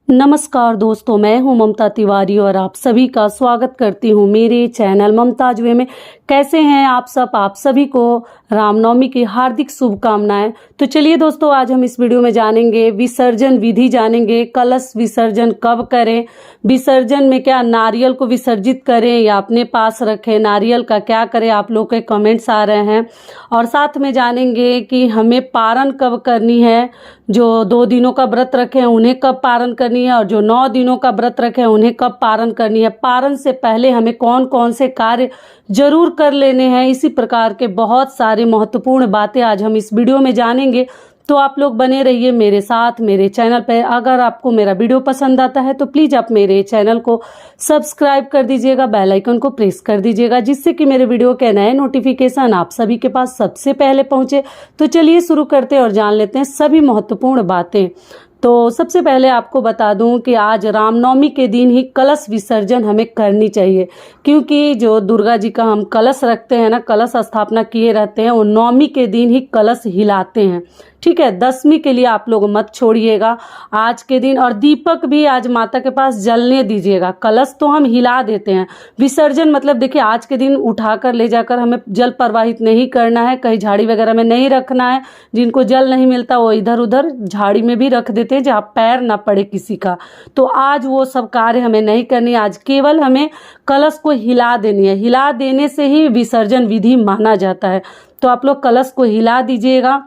नमस्कार दोस्तों, मैं हूं ममता तिवारी और आप सभी का स्वागत करती हूं मेरे चैनल ममताज वे में। कैसे हैं आप सब? आप सभी को रामनवमी की हार्दिक शुभकामनाएं। तो चलिए दोस्तों, आज हम इस वीडियो में जानेंगे विसर्जन विधि, जानेंगे कलश विसर्जन कब करें, विसर्जन में क्या नारियल को विसर्जित करें या अपने पास रखें, नारियल का क्या करें, आप लोग के कमेंट्स आ रहे हैं। और साथ में जानेंगे कि हमें पारण कब करनी है, जो 2 दिनों का व्रत रखे हैं उन्हें कब पारण करनी है और जो 9 दिनों का व्रत रखे हैं उन्हें कब पारण करनी है। पारण से पहले हमें कौन कौन से कार्य जरूर कर लेने हैं, इसी प्रकार के बहुत सारे महत्वपूर्ण बातें आज हम इस वीडियो में जानेंगे। तो आप लोग बने रहिए मेरे साथ मेरे चैनल पर। अगर आपको मेरा वीडियो पसंद आता है तो प्लीज़ आप मेरे चैनल को सब्सक्राइब कर दीजिएगा, बेल आइकन को प्रेस कर दीजिएगा, जिससे कि मेरे वीडियो के नए नोटिफिकेशन आप सभी के पास सबसे पहले पहुंचे। तो चलिए शुरू करते हैं और जान लेते हैं सभी महत्वपूर्ण बातें। तो सबसे पहले आपको बता दूं कि आज रामनवमी के दिन ही कलश विसर्जन हमें करनी चाहिए, क्योंकि जो दुर्गा जी का हम कलश रखते हैं ना, कलश स्थापना किए रहते हैं, वो नवमी के दिन ही कलश हिलाते हैं। ठीक है, 10वीं के लिए आप लोग मत छोड़िएगा आज के दिन। और दीपक भी आज माता के पास जलने दीजिएगा। कलश तो हम हिला देते हैं, विसर्जन मतलब देखिए आज के दिन उठाकर ले जाकर हमें जल प्रवाहित नहीं करना है, कहीं झाड़ी वगैरह में नहीं रखना है। जिनको जल नहीं मिलता वो इधर उधर झाड़ी में भी रख देते हैं जहाँ पैर ना पड़े किसी का। तो आज वो सब कार्य हमें नहीं करनी है, आज केवल हमें कलश को हिला देनी है। हिला देने से ही विसर्जन विधि माना जाता है। तो आप लोग कलश को हिला दीजिएगा।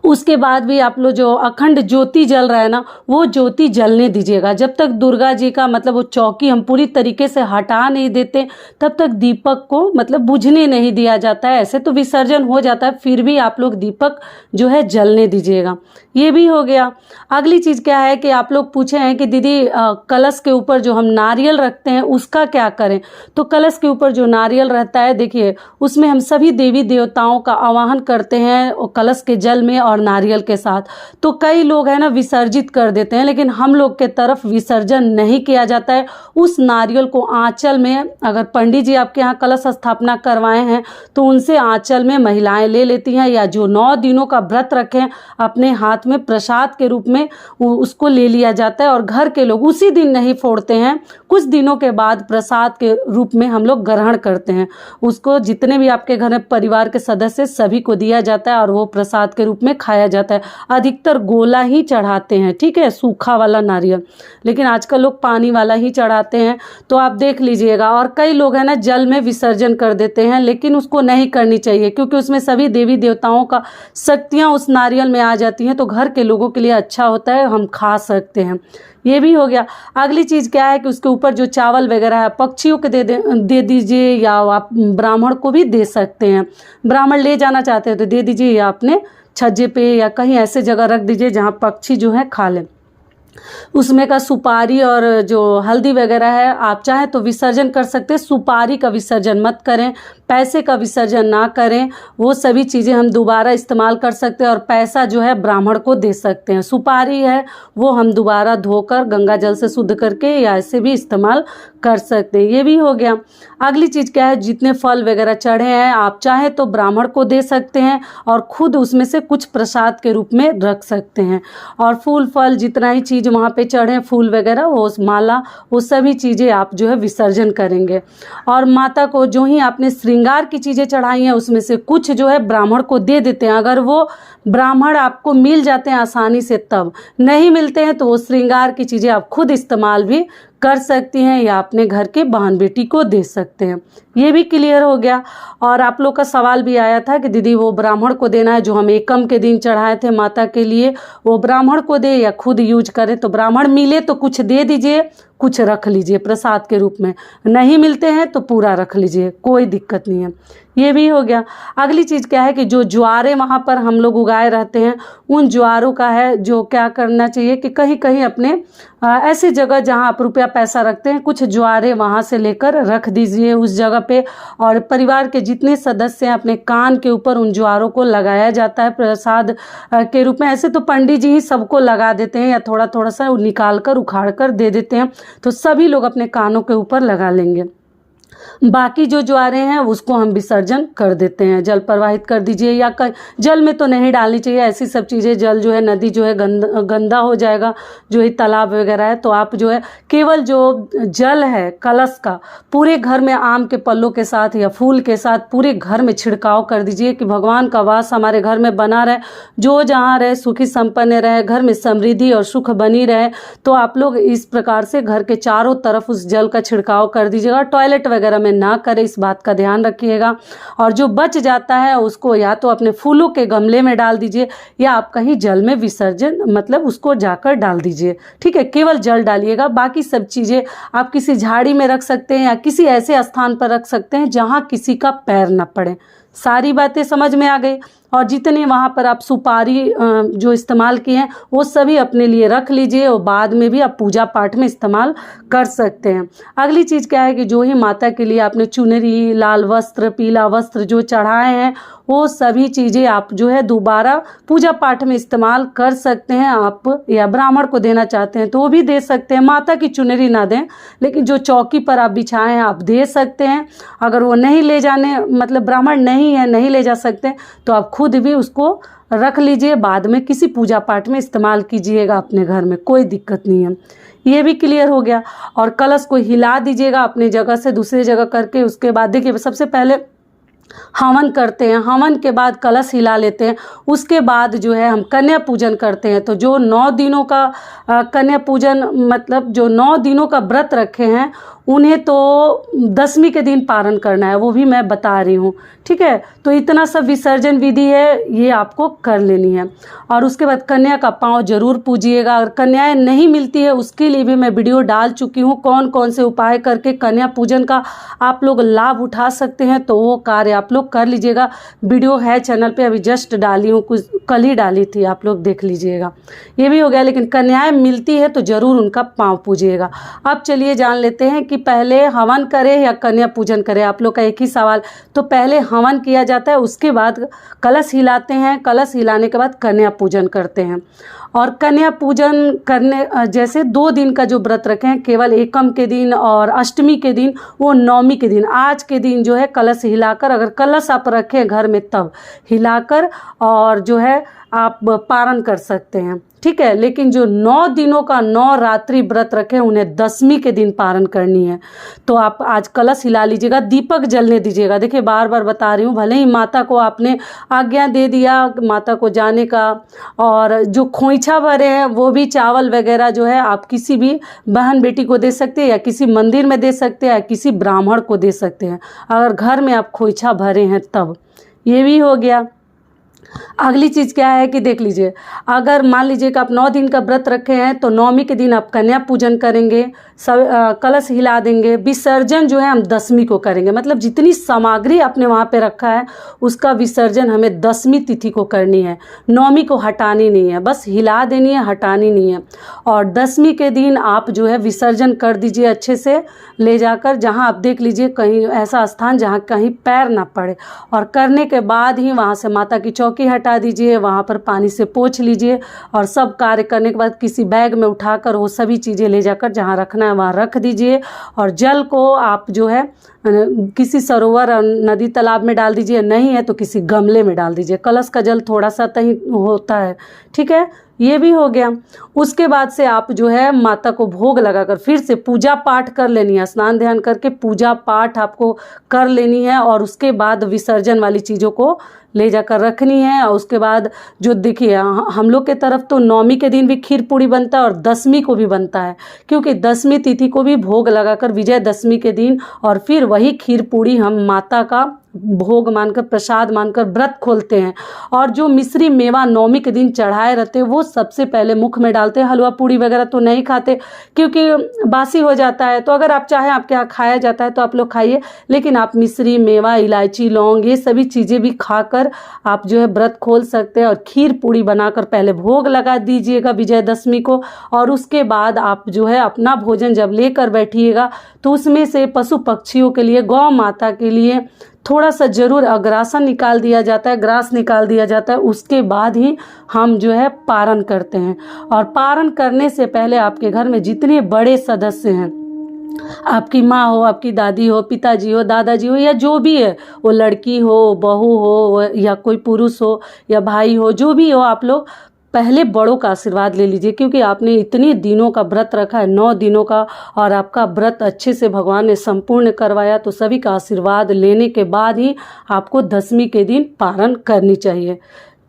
उसके बाद भी आप लोग जो अखंड ज्योति जल रहा है ना, वो ज्योति जलने दीजिएगा। जब तक दुर्गा जी का मतलब वो चौकी हम पूरी तरीके से हटा नहीं देते तब तक दीपक को मतलब बुझने नहीं दिया जाता है। ऐसे तो विसर्जन हो जाता है, फिर भी आप लोग दीपक जो है जलने दीजिएगा। ये भी हो गया। अगली चीज़ क्या है कि आप लोग पूछे हैं कि दीदी कलश के ऊपर जो हम नारियल रखते हैं उसका क्या करें। तो कलश के ऊपर जो नारियल रहता है, देखिए उसमें हम सभी देवी देवताओं का आवाहन करते हैं कलश के जल में और नारियल के साथ। तो कई लोग है ना विसर्जित कर देते हैं, लेकिन हम लोग के तरफ विसर्जन नहीं किया जाता है। उस नारियल को आंचल में, अगर पंडित जी आपके यहाँ कलश स्थापना करवाए हैं तो उनसे आंचल में महिलाएं ले लेती हैं, या जो 9 दिनों का व्रत रखें अपने हाथ में प्रसाद के रूप में उसको ले लिया जाता है। और घर के लोग उसी दिन नहीं फोड़ते हैं, कुछ दिनों के बाद प्रसाद के रूप में हम लोग ग्रहण करते हैं उसको। जितने भी आपके घर में परिवार के सदस्य सभी को दिया जाता है और वो प्रसाद के रूप में खाया जाता है। अधिकतर गोला ही चढ़ाते हैं, ठीक है, सूखा वाला नारियल, लेकिन आजकल लोग पानी वाला ही चढ़ाते हैं। तो आप देख लीजिएगा। और कई लोग है ना जल में विसर्जन कर देते हैं, लेकिन उसको नहीं करनी चाहिए, क्योंकि उसमें सभी देवी देवताओं का शक्तियाँ उस नारियल में आ जाती हैं। तो घर के लोगों के लिए अच्छा होता है, हम खा सकते हैं। ये भी हो गया। अगली चीज़ क्या है कि उसके ऊपर जो चावल वगैरह है पक्षियों को दे दीजिए, या आप ब्राह्मण को भी दे सकते हैं। ब्राह्मण ले जाना चाहते हैं तो दे दीजिए, या अपने छज्जे पे या कहीं ऐसे जगह रख दीजिए जहाँ पक्षी जो है खा लें। उसमें का सुपारी और जो हल्दी वगैरह है आप चाहें तो विसर्जन कर सकते हैं। सुपारी का विसर्जन मत करें, पैसे का विसर्जन ना करें। वो सभी चीज़ें हम दोबारा इस्तेमाल कर सकते हैं, और पैसा जो है ब्राह्मण को दे सकते हैं। सुपारी है वो हम दोबारा धोकर गंगा जल से शुद्ध करके या ऐसे भी इस्तेमाल कर सकते हैं। ये भी हो गया। अगली चीज़ क्या है, जितने फल वगैरह चढ़े हैं आप चाहें तो ब्राह्मण को दे सकते हैं और खुद उसमें से कुछ प्रसाद के रूप में रख सकते हैं। और फूल फल जितना ही चीज़ वहाँ पे चढ़े, फूल वगैरह, वो माला, वो सभी चीज़ें आप जो है विसर्जन करेंगे। और माता को जो ही आपने श्रृंगार की चीज़ें चढ़ाई हैं उसमें से कुछ जो है ब्राह्मण को दे देते हैं। अगर वो ब्राह्मण आपको मिल जाते हैं आसानी से, तब नहीं मिलते हैं तो वो श्रृंगार की चीज़ें आप खुद इस्तेमाल भी कर सकती हैं, या अपने घर के बहन बेटी को दे सकते हैं। ये भी क्लियर हो गया। और आप लोग का सवाल भी आया था कि दीदी वो ब्राह्मण को देना है जो हम एकम के दिन चढ़ाए थे माता के लिए, वो ब्राह्मण को दे या खुद यूज करें। तो ब्राह्मण मिले तो कुछ दे दीजिए, कुछ रख लीजिए प्रसाद के रूप में। नहीं मिलते हैं तो पूरा रख लीजिए, कोई दिक्कत नहीं है। ये भी हो गया। अगली चीज़ क्या है कि जो ज्वारे वहाँ पर हम लोग उगाए रहते हैं, उन ज्वारों का है जो क्या करना चाहिए कि कहीं कहीं अपने ऐसी जगह जहाँ आप रुपया पैसा रखते हैं, कुछ ज्वारे वहाँ से लेकर रख दीजिए उस जगह पे। और परिवार के जितने सदस्य हैं अपने कान के ऊपर उन ज्वारों को लगाया जाता है प्रसाद के रूप में। ऐसे तो पंडित जी ही सबको लगा देते हैं, या थोड़ा थोड़ा सा निकाल कर उखाड़ कर दे देते हैं, तो सभी लोग अपने कानों के ऊपर लगा लेंगे। बाकी जो ज्वारे हैं उसको हम विसर्जन कर देते हैं, जल प्रवाहित कर दीजिए, या जल में तो नहीं डालनी चाहिए ऐसी सब चीज़ें। जल जो है नदी जो है गंदा हो जाएगा, जो है तालाब वगैरह है। तो आप जो है केवल जो जल है कलश का पूरे घर में आम के पल्लों के साथ या फूल के साथ पूरे घर में छिड़काव कर दीजिए कि भगवान का वास हमारे घर में बना रहे, जो जहाँ रहे सुखी संपन्न रहे, घर में समृद्धि और सुख बनी रहे। तो आप लोग इस प्रकार से घर के चारों तरफ उस जल का छिड़काव कर दीजिएगा। टॉयलेट वगैरह में ना करें, इस बात का ध्यान रखिएगा। और जो बच जाता है उसको या तो अपने फूलों के गमले में डाल दीजिए या आप कहीं जल में विसर्जन मतलब उसको जाकर डाल दीजिए, ठीक है। केवल जल डालिएगा, बाकी सब चीज़ें आप किसी झाड़ी में रख सकते हैं या किसी ऐसे स्थान पर रख सकते हैं जहाँ किसी का पैर न पड़े। सारी बातें समझ में आ गई। और जितने वहाँ पर आप सुपारी जो इस्तेमाल किए हैं वो सभी अपने लिए रख लीजिए और बाद में भी आप पूजा पाठ में इस्तेमाल कर सकते हैं। अगली चीज़ क्या है कि जो ही माता के लिए आपने चुनरी, लाल वस्त्र, पीला वस्त्र जो चढ़ाए हैं वो सभी चीज़ें आप जो है दोबारा पूजा पाठ में इस्तेमाल कर सकते हैं। आप या ब्राह्मण को देना चाहते हैं तो वो भी दे सकते हैं। माता की चुनरी ना दें, लेकिन जो चौकी पर आप बिछाए हैं आप दे सकते हैं। अगर वो नहीं ले जाने मतलब ब्राह्मण नहीं है, नहीं ले जा सकते, तो आप खुद भी उसको रख लीजिए, बाद में किसी पूजा पाठ में इस्तेमाल कीजिएगा अपने घर में, कोई दिक्कत नहीं है। ये भी क्लियर हो गया। और कलश को हिला दीजिएगा अपनी जगह से दूसरी जगह करके। उसके बाद देखिए सबसे पहले हवन करते हैं, हवन के बाद कलश हिला लेते हैं, उसके बाद जो है हम कन्या पूजन करते हैं। तो जो 9 दिनों का कन्या पूजन मतलब जो 9 दिनों का व्रत रखे हैं उन्हें तो 10वीं के दिन पारण करना है, वो भी मैं बता रही हूँ, ठीक है। तो इतना सब विसर्जन विधि है, ये आपको कर लेनी है। और उसके बाद कन्या का पाँव जरूर पूजिएगा। अगर कन्याएं नहीं मिलती है उसके लिए भी मैं वीडियो डाल चुकी हूँ, कौन कौन से उपाय करके कन्या पूजन का आप लोग लाभ उठा सकते हैं, तो वो कार्य आप लोग कर लीजिएगा। वीडियो है चैनल पे, अभी जस्ट डाली हूँ, कुछ कल ही डाली थी, आप लोग देख लीजिएगा। ये भी हो गया। लेकिन कन्याएं मिलती है तो ज़रूर उनका पाँव पूजिएगा। अब चलिए जान लेते हैं कि पहले हवन करें या कन्या पूजन करें। आप लोग का एक ही सवाल। तो पहले हवन किया जाता है, उसके बाद कलश हिलाते हैं, कलश हिलाने के बाद कन्या पूजन करते हैं। और कन्या पूजन करने जैसे 2 दिन का जो व्रत रखे हैं, केवल एकम के दिन और अष्टमी के दिन, वो नवमी के दिन, आज के दिन जो है कलश हिलाकर, अगर कलश आप रखें घर में तब हिलाकर और जो है आप पारण कर सकते हैं, ठीक है। लेकिन जो 9 दिनों का 9 रात्रि व्रत रखे उन्हें 10वीं के दिन पारण करनी है। तो आप आज कलश हिला लीजिएगा, दीपक जलने दीजिएगा। देखिए बार बार बता रही हूँ, भले ही माता को आपने आज्ञा दे दिया माता को जाने का, और जो खोइछा भरे हैं वो भी चावल वगैरह जो है आप किसी भी बहन बेटी को दे सकते हैं या किसी मंदिर में दे सकते हैं या किसी ब्राह्मण को दे सकते हैं, अगर घर में आप खोइछा भरे हैं तब। ये भी हो गया। अगली चीज़ क्या है कि देख लीजिए, अगर मान लीजिए कि आप 9 दिन का व्रत रखे हैं तो 9वीं के दिन आप कन्या पूजन करेंगे, सब कलश हिला देंगे। विसर्जन जो है हम 10वीं को करेंगे, मतलब जितनी सामग्री आपने वहाँ पे रखा है उसका विसर्जन हमें 10वीं तिथि को करनी है, 9वीं को हटानी नहीं है, बस हिला देनी है, हटानी नहीं है। और 10वीं के दिन आप जो है विसर्जन कर दीजिए अच्छे से, ले जाकर जहाँ आप देख लीजिए कहीं ऐसा स्थान जहाँ कहीं पैर ना पड़े। और करने के बाद ही वहाँ से माता की चौकी हटा दीजिए, वहाँ पर पानी से पोंछ लीजिए और सब कार्य करने के बाद किसी बैग में उठाकर वो सभी चीज़ें ले जाकर जहाँ रखना है वहाँ रख दीजिए। और जल को आप जो है किसी सरोवर नदी तालाब में डाल दीजिए, नहीं है तो किसी गमले में डाल दीजिए। कलश का जल थोड़ा सा तही होता है, ठीक है। ये भी हो गया। उसके बाद से आप जो है माता को भोग लगाकर फिर से पूजा पाठ कर लेनी है, स्नान ध्यान करके पूजा पाठ आपको कर लेनी है। और उसके बाद विसर्जन वाली चीज़ों को ले जाकर रखनी है। और उसके बाद जो देखिए हम लोग के तरफ तो 9वीं के दिन भी खीर पूड़ी बनता है और 10वीं को भी बनता है, क्योंकि 10वीं तिथि को भी भोग लगाकर विजयदशमी के दिन और फिर वही खीर पूड़ी हम माता का भोग मानकर प्रसाद मानकर व्रत खोलते हैं। और जो मिश्री मेवा 9वीं के दिन चढ़ाए रहते हैं वो सबसे पहले मुख में डालते हैं। हलवा पूड़ी वगैरह तो नहीं खाते क्योंकि बासी हो जाता है। तो अगर आप चाहें आपके यहाँ खाया जाता है तो आप लोग खाइए, लेकिन आप मिश्री मेवा, इलायची, लौंग ये सभी चीज़ें भी खाकर आप जो है व्रत खोल सकते हैं। और खीर पूड़ी बनाकर पहले भोग लगा दीजिएगा विजयदशमी को, और उसके बाद आप जो है अपना भोजन जब लेकर बैठिएगा तो उसमें से पशु पक्षियों के लिए, गौ माता के लिए थोड़ा सा जरूर अग्रासन निकाल दिया जाता है, ग्रास निकाल दिया जाता है। उसके बाद ही हम जो है पारण करते हैं। और पारण करने से पहले आपके घर में जितने बड़े सदस्य हैं आपकी माँ हो, आपकी दादी हो, पिताजी हो, दादाजी हो, या जो भी है, वो लड़की हो, बहू हो, या कोई पुरुष हो या भाई हो, जो भी हो, आप लोग पहले बड़ों का आशीर्वाद ले लीजिए, क्योंकि आपने इतने दिनों का व्रत रखा है, 9 दिनों का, और आपका व्रत अच्छे से भगवान ने संपूर्ण करवाया, तो सभी का आशीर्वाद लेने के बाद ही आपको 10वीं के दिन पारण करनी चाहिए।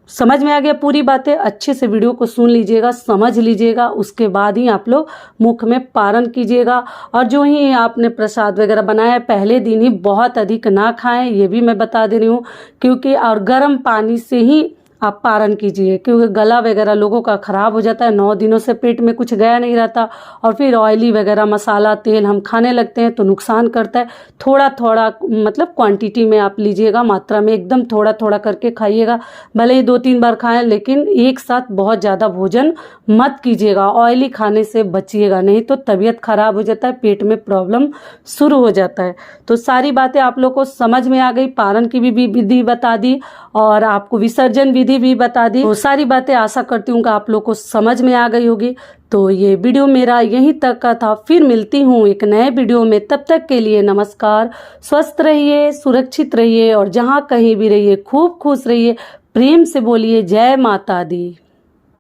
समझ में आ गया पूरी बातें? अच्छे से वीडियो को सुन लीजिएगा, समझ लीजिएगा, उसके बाद ही आप लोग मुख में पारण कीजिएगा। और जो ही आपने प्रसाद वगैरह बनाया पहले दिन ही बहुत अधिक ना खाएं, ये भी मैं बता दे रही हूँ, क्योंकि और गर्म पानी से ही आप पारण कीजिए, क्योंकि गला वगैरह लोगों का ख़राब हो जाता है, 9 दिनों से पेट में कुछ गया नहीं रहता, और फिर ऑयली वगैरह मसाला तेल हम खाने लगते हैं तो नुकसान करता है। थोड़ा थोड़ा मतलब क्वांटिटी में आप लीजिएगा, मात्रा में एकदम थोड़ा थोड़ा करके खाइएगा, भले ही 2-3 बार खाएं, लेकिन एक साथ बहुत ज़्यादा भोजन मत कीजिएगा। ऑयली खाने से बचिएगा, नहीं तो तबीयत खराब हो जाता है, पेट में प्रॉब्लम शुरू हो जाता है। तो सारी बातें आप लोग को समझ में आ गई, पारण की भी विधि बता दी और आपको विसर्जन विधि भी बता दी। तो सारी बातें आशा करती हूँ कि आप लोग को समझ में आ गई होगी। तो ये वीडियो मेरा यहीं तक का था, फिर मिलती हूँ एक नए वीडियो में। तब तक के लिए नमस्कार, स्वस्थ रहिए, सुरक्षित रहिए, और जहाँ कहीं भी रहिए खूब खुश रहिए। प्रेम से बोलिए जय माता दी।